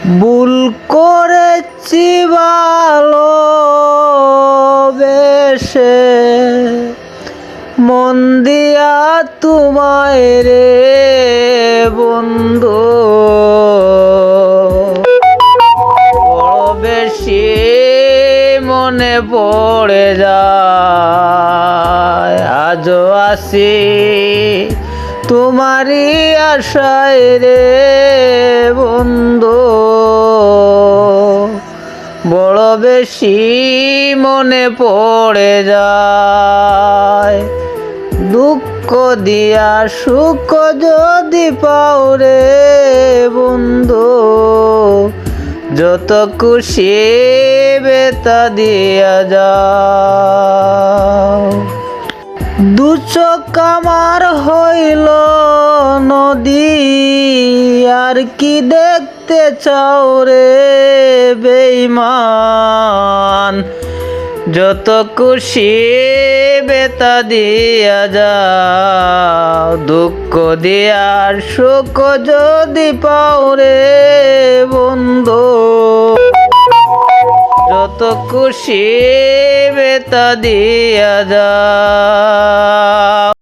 ভুল করেছি ভালোবেসে মন দিয়া তোমায় রে বন্ধু, বড় বেশি মনে পড়ে যায়। আজও আসি তোমারই আশায় রে বন্ধু, বড় বেশি মনে পড়ে যায়। দুঃখ দিয়া সুখ যদি পাও রে বন্ধু, যত খুশি বেতা দিয়া যাও। দু চোখ আমার হইল নদী, আর কি দেখতে চাও রে বেঈমান, যত খুশি বেতা দিয়া যাও। দুঃখ দিয়া সুখ যদি পাও রে বন্ধু, যত খুশি বেতা দিয়া যাও।